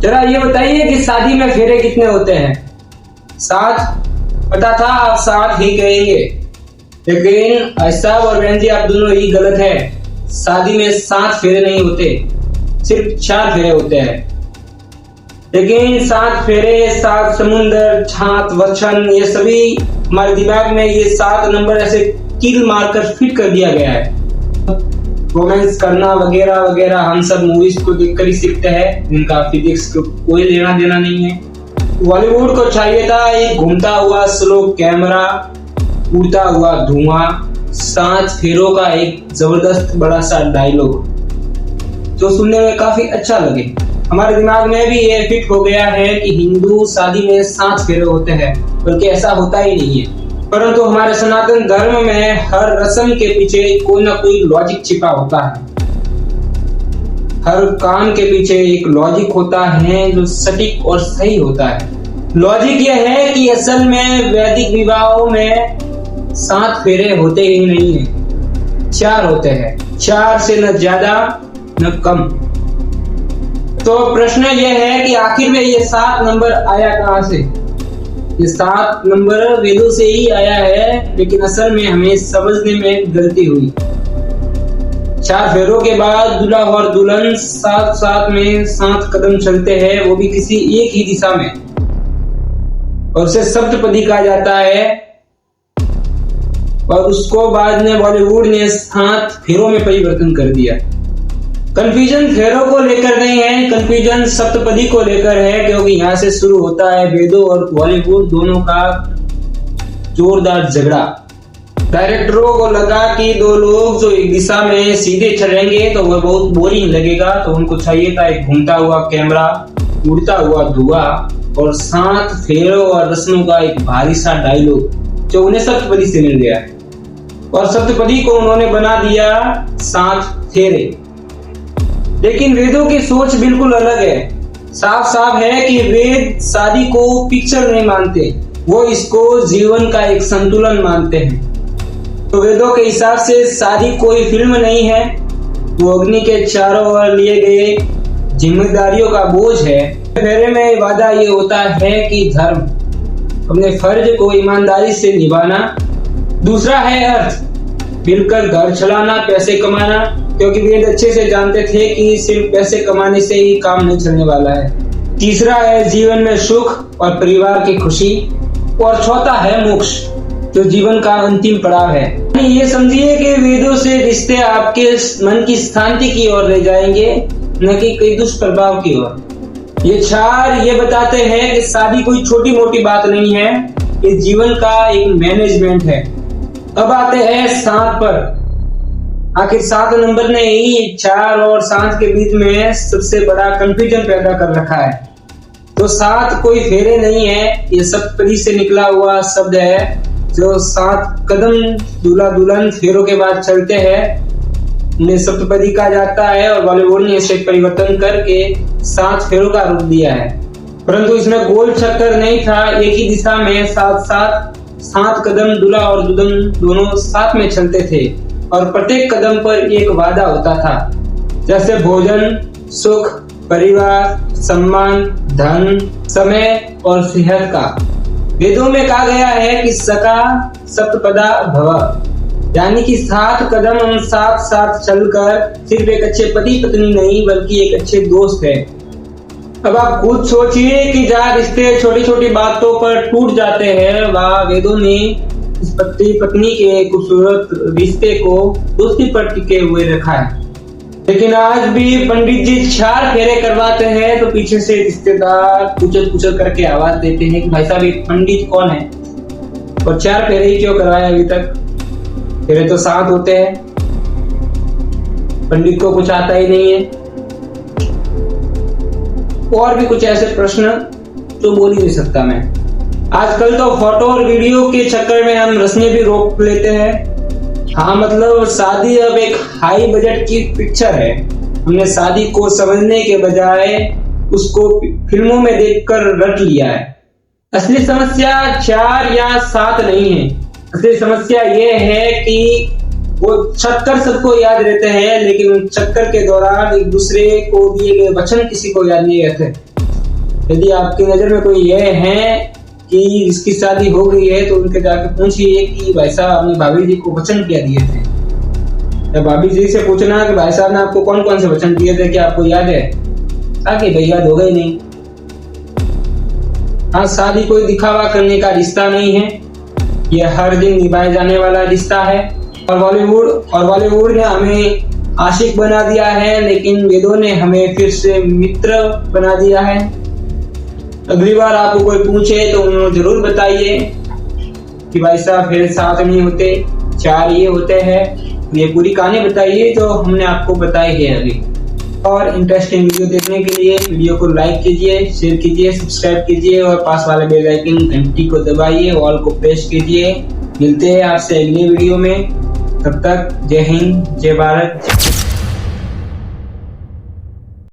जरा ये बताइए कि शादी में फेरे कितने होते हैं? 7? पता था आप 7 ही कहेंगे, लेकिन ऐसा और बहन जी आप दोनों ही गलत है। शादी में 7 फेरे नहीं होते, सिर्फ 4 फेरे होते हैं। लेकिन 7 फेरे, 7 समुंदर, 7 वचन, ये सभी हमारे दिमाग में ये 7 नंबर ऐसे कील मारकर फिट कर दिया गया है। रोमांस करना वगैरह वगैरह हम सब मूवीज को देखकर ही सीखते हैं, जिनका फिजिक्स को कोई लेना देना नहीं है। बॉलीवुड को चाहिए था एक घूमता हुआ स्लो कैमरा, उड़ता हुआ धुआं, 7 फेरों का एक जबरदस्त बड़ा सा डायलॉग जो सुनने में काफी अच्छा लगे। हमारे दिमाग में भी ये फिट हो गया है कि हिंदू शादी में 7 फेरे होते हैं, बल्कि ऐसा होता ही नहीं है। परंतु हमारे सनातन धर्म में हर रस्म के पीछे कोई ना कोई लॉजिक छिपा होता है। हर काम के पीछे एक लॉजिक होता है जो सटीक और सही होता है। लॉजिक यह है कि असल में वैदिक विवाहों में 7 फेरे होते ही नहीं है, 4 होते हैं। 4 से न ज्यादा न कम। तो प्रश्न यह है कि आखिर में ये 7 नंबर आया कहां से? ये 7 नंबर वेदों से ही आया है, लेकिन असल में हमें समझने में गलती हुई। 4 फेरों के बाद दूल्हा और दुल्हन साथ साथ में 7 कदम चलते हैं, वो भी किसी एक ही दिशा में, और उसे सप्तपदी कहा जाता है। और उसको बाद में बॉलीवुड ने 7 फेरों में परिवर्तन कर दिया। कंफ्यूजन फेरों को लेकर नहीं है, कंफ्यूजन सप्तपदी को लेकर है, क्योंकि यहाँ से शुरू होता है वेदों और बॉलीवुड दोनों का जोरदार झगड़ा। डायरेक्टरों को लगा कि 2 लोग जो एक दिशा में सीधे चलेंगे तो वह बहुत बोरिंग लगेगा, तो उनको चाहिए था एक घूमता हुआ कैमरा, उड़ता हुआ धुआं और 7 फेरों और रस्मों का एक भारी सा डायलॉग, जो उन्हें सप्तपदी से मिल गया। और सप्तपदी को उन्होंने बना दिया 7 फेरे। लेकिन वेदों की सोच बिल्कुल अलग है। साफ साफ है कि वेद शादी को पिक्चर नहीं मानते, वो इसको जीवन का एक संतुलन मानते हैं। तो वेदों के हिसाब से शादी कोई फिल्म नहीं है, वो अग्नि के चारों ओर लिए गए जिम्मेदारियों का बोझ है। फेरे में वादा ये होता है कि धर्म, अपने फर्ज को ईमानदारी से निभाना। दूसरा है अर्थ, मिलकर घर चलाना, पैसे कमाना, क्योंकि वेद अच्छे से जानते थे कि सिर्फ पैसे कमाने से ही काम नहीं चलने वाला है। तीसरा है जीवन में सुख और परिवार की खुशी, और चौथा है मोक्ष, जो जीवन का अंतिम पड़ाव है। ये समझिए कि वेदों से रिश्ते आपके मन की शांति की ओर ले जाएंगे, न कि कई दुष्प्रभाव की ओर। ये 4 ये बताते हैं कि शादी कोई छोटी मोटी बात नहीं है, ये जीवन का एक मैनेजमेंट है। अब आते हैं 7 पर। आखिर 7 नंबर ने ही 4 और 7 के बीच में सबसे बड़ा कंफ्यूजन पैदा कर रखा है। तो 7 कोई फेरे नहीं है, ये सप्तपदी से निकला हुआ शब्द है, जो 7 कदम दूल्हा दुल्हन फेरों के बाद चलते हैं, उन्हें सप्तपदी कहा जाता है। और बॉलीवुड ने इसे परिवर्तन करके 7 फेरों का रूप दिया है। परंतु इसमें गोल चक्कर नहीं था, एक ही दिशा में 7 कदम दूल्हा और दुल्हन दोनों साथ में चलते थे, और प्रत्येक कदम पर एक वादा होता था, जैसे भोजन, सुख, परिवार, सम्मान, धन, समय और सेहत का। वेदों में कहा गया है कि सका सप्तपदा भव, यानी कि 7 कदम हम साथ साथ चलकर सिर्फ एक अच्छे पति पत्नी नहीं, बल्कि एक अच्छे दोस्त है। अब आप खुद सोचिए कि जहाँ रिश्ते छोटी छोटी बातों पर टूट जाते हैं, वहाँ वेदों ने इस पति पत्नी के खूबसूरत रिश्ते को दोस्ती पर टिके हुए रखा है। लेकिन आज भी पंडित जी 4 फेरे करवाते हैं, तो पीछे से रिश्तेदार पूछल करके आवाज देते हैं कि भाई साहब ये पंडित कौन है, और 4 फेरे ही क्यों करवाए अभी तक? फेरे तो 7 होते हैं, पंडित को कुछ आता ही नहीं है। और भी कुछ ऐसे प्रश्न जो बोल ही नहीं सकता मैं। आजकल तो फोटो और वीडियो के चक्कर में हम रस्में भी रोक लेते हैं। हाँ, मतलब शादी अब एक हाई बजट की पिक्चर है। हमने शादी को समझने के बजाय उसको फिल्मों में देखकर रट लिया है। असली समस्या 4 या 7 नहीं है। असली समस्या ये है कि वो चक्कर सबको याद रहते हैं, लेकिन उन चक्कर के दौरान एक दूसरे को दिए गए वचन किसी को याद नहीं रहते। यदि आपकी नजर में कोई ये है कि जिसकी शादी हो गई है तो उनके जाके पूछिए कि भाई साहब आपने भाभी जी को वचन क्या दिए थे। या भाभी जी से पूछना कि भाई साहब ने आपको कौन कौन से वचन दिए थे, क्या आपको याद है? ताकि भाई याद होगा ही नहीं। हाँ, शादी कोई दिखावा करने का रिश्ता नहीं है, यह हर दिन निभाए जाने वाला रिश्ता है। और बॉलीवुड ने हमें आशिक बना दिया है, लेकिन वेदों ने हमें फिर से मित्र बना दिया है। अगली बार आपको कोई पूछे तो उन्हें जरूर बताइए कि भाई साहब फिर साथ नहीं होते, चार ये होते हैं। ये पूरी कहानी बताइए जो हमने आपको बताई है अभी। और इंटरेस्टिंग वीडियो देखने के लिए वीडियो को लाइक कीजिए, शेयर कीजिए, सब्सक्राइब कीजिए और पास वाले बेल आइकन घंटी को दबाइए, ऑल को प्रेस कीजिए। मिलते हैं आपसे अगली वीडियो में, तब तक जय हिंद, जय भारत।